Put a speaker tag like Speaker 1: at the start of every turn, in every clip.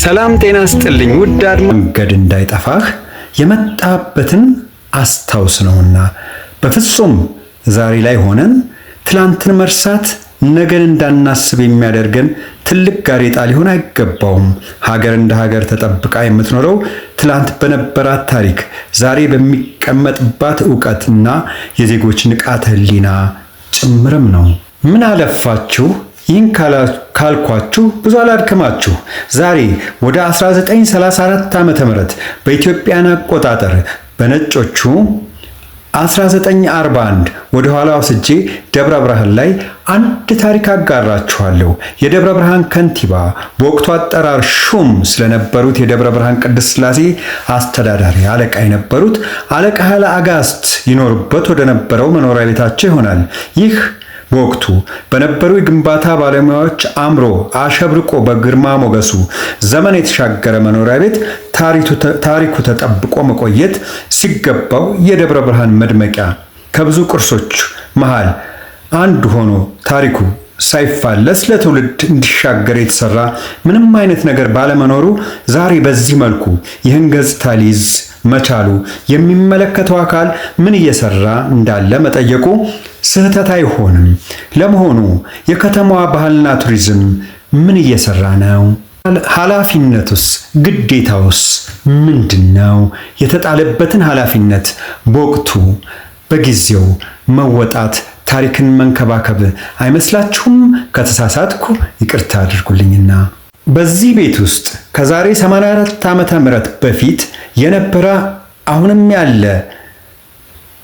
Speaker 1: ሰላም ጤና ስጥልኝ ውድ መንገድ እንዳይጠፋህ የመጣበትን አስታውስ ነውና በፍጹም ዛሬ ላይ ሆነን ትላንትን መርሳት ነገን እንዳናስብ የሚያደርገን ትልቅ ጋሬጣ ሊሆን አይገባውም። ሀገር እንደ ሀገር ተጠብቃ የምትኖረው ትላንት በነበራት ታሪክ ዛሬ በሚቀመጥባት ዕውቀትና የዜጎች ንቃተ ህሊና ጭምርም ነው። ምን አለፋችሁ ይህን ካልኳችሁ ብዙ አላድከማችሁ። ዛሬ ወደ 1934 ዓመተ ምህረት በኢትዮጵያን አቆጣጠር በነጮቹ 1941 ወደ ኋላ ወስጄ ደብረ ብርሃን ላይ አንድ ታሪክ አጋራችኋለሁ። የደብረ ብርሃን ከንቲባ በወቅቱ አጠራር ሹም ስለነበሩት የደብረ ብርሃን ቅድስት ሥላሴ አስተዳዳሪ አለቃ የነበሩት አለቃ ኃይለ አጋስት ይኖሩበት ወደ ነበረው መኖሪያ ቤታቸው ይሆናል። ይህ በወቅቱ በነበሩ የግንባታ ባለሙያዎች አምሮ አሸብርቆ በግርማ ሞገሱ ዘመን የተሻገረ መኖሪያ ቤት ታሪኩ ተጠብቆ መቆየት ሲገባው የደብረ ብርሃን መድመቂያ ከብዙ ቅርሶች መሃል አንዱ ሆኖ ታሪኩ ሳይፋለስ ለትውልድ እንዲሻገር የተሰራ ምንም አይነት ነገር ባለመኖሩ ዛሬ በዚህ መልኩ ይህን ገጽታ ሊይዝ መቻሉ የሚመለከተው አካል ምን እየሰራ እንዳለ መጠየቁ ስህተት አይሆንም። ለመሆኑ የከተማዋ ባህልና ቱሪዝም ምን እየሰራ ነው? ኃላፊነቱስ ግዴታውስ ምንድነው? የተጣለበትን ኃላፊነት በወቅቱ በጊዜው መወጣት ታሪክን መንከባከብ አይመስላችሁም? ከተሳሳትኩ ይቅርታ አድርጉልኝና በዚህ ቤት ውስጥ ከዛሬ 84 ዓመተ ምህረት በፊት የነበረ አሁንም ያለ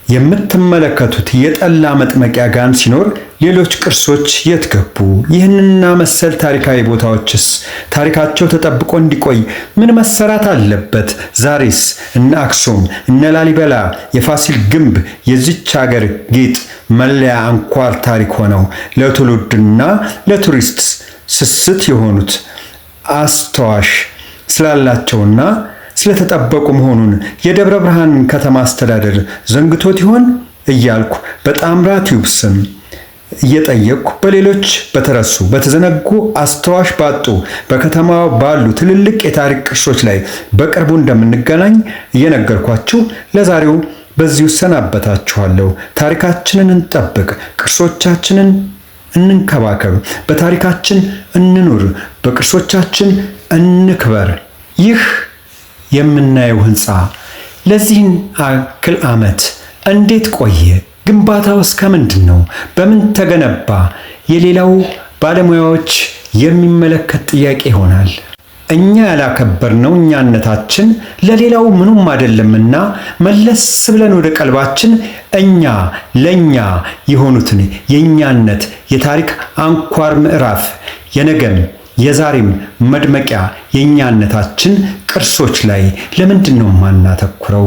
Speaker 1: የምትመለከቱት የጠላ መጥመቂያ ጋን ሲኖር ሌሎች ቅርሶች የት ገቡ? ይህንና መሰል ታሪካዊ ቦታዎችስ ታሪካቸው ተጠብቆ እንዲቆይ ምን መሰራት አለበት? ዛሬስ እነ አክሱም እነ ላሊበላ የፋሲል ግንብ የዚች ሀገር ጌጥ መለያ አንኳር ታሪክ ሆነው ለትውልድና ለቱሪስት ስስት የሆኑት አስተዋሽ ስላላቸውና ስለተጠበቁ መሆኑን የደብረ ብርሃን ከተማ አስተዳደር ዘንግቶት ይሆን እያልኩ በጣምራ ቲዩብ ስም እየጠየቅኩ በሌሎች በተረሱ በተዘነጉ አስተዋሽ ባጡ በከተማው ባሉ ትልልቅ የታሪክ ቅርሶች ላይ በቅርቡ እንደምንገናኝ እየነገርኳችሁ ለዛሬው በዚሁ ሰናበታችኋለሁ። ታሪካችንን እንጠብቅ፣ ቅርሶቻችንን እንንከባከብ፣ በታሪካችን እንኑር፣ በቅርሶቻችን እንክበር። ይህ የምናየው ህንፃ ለዚህን አክል ዓመት እንዴት ቆየ? ግንባታው እስከ ምንድን ነው? በምን ተገነባ? የሌላው ባለሙያዎች የሚመለከት ጥያቄ ይሆናል። እኛ ያላከበርነው እኛነታችን ለሌላው ምኑም አይደለምና መለስ ብለን ወደ ቀልባችን እኛ ለኛ የሆኑትን የኛነት የታሪክ አንኳር ምዕራፍ የነገም የዛሬም መድመቂያ የኛነታችን ቅርሶች ላይ ለምንድን ነው ማናተኩረው?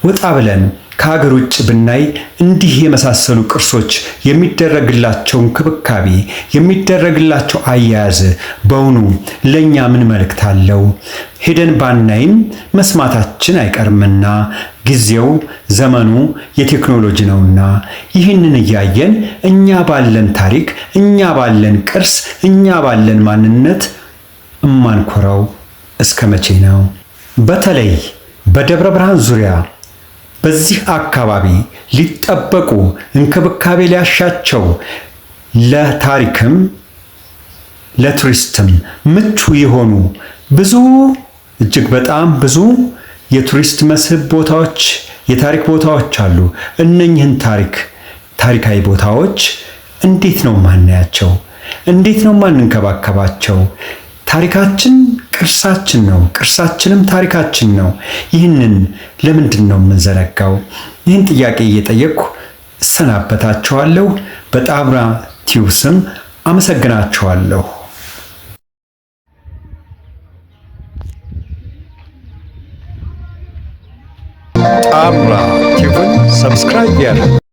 Speaker 1: ወጣ ብለን ከሀገር ውጭ ብናይ እንዲህ የመሳሰሉ ቅርሶች የሚደረግላቸው እንክብካቤ የሚደረግላቸው አያያዝ በውኑ ለኛ ምን መልእክት አለው? ሄደን ባናይም መስማታችን አይቀርምና ጊዜው ዘመኑ የቴክኖሎጂ ነውና ይህንን እያየን እኛ ባለን ታሪክ እኛ ባለን ቅርስ እኛ ባለን ማንነት እማንኮራው እስከ መቼ ነው? በተለይ በደብረ ብርሃን ዙሪያ በዚህ አካባቢ ሊጠበቁ እንክብካቤ ሊያሻቸው ለታሪክም ለቱሪስትም ምቹ የሆኑ ብዙ እጅግ በጣም ብዙ የቱሪስት መስህብ ቦታዎች የታሪክ ቦታዎች አሉ። እነኝህን ታሪካዊ ቦታዎች እንዴት ነው ማናያቸው? እንዴት ነው ማንንከባከባቸው? ታሪካችን ቅርሳችን ነው፣ ቅርሳችንም ታሪካችን ነው። ይህንን ለምንድን ነው የምንዘነጋው? ይህን ጥያቄ እየጠየቅኩ እሰናበታችኋለሁ። በጣምራ ቲዩብ ስም አመሰግናችኋለሁ። ጣምራ ቲዩብን ሰብስክራይብ ያድርጉ።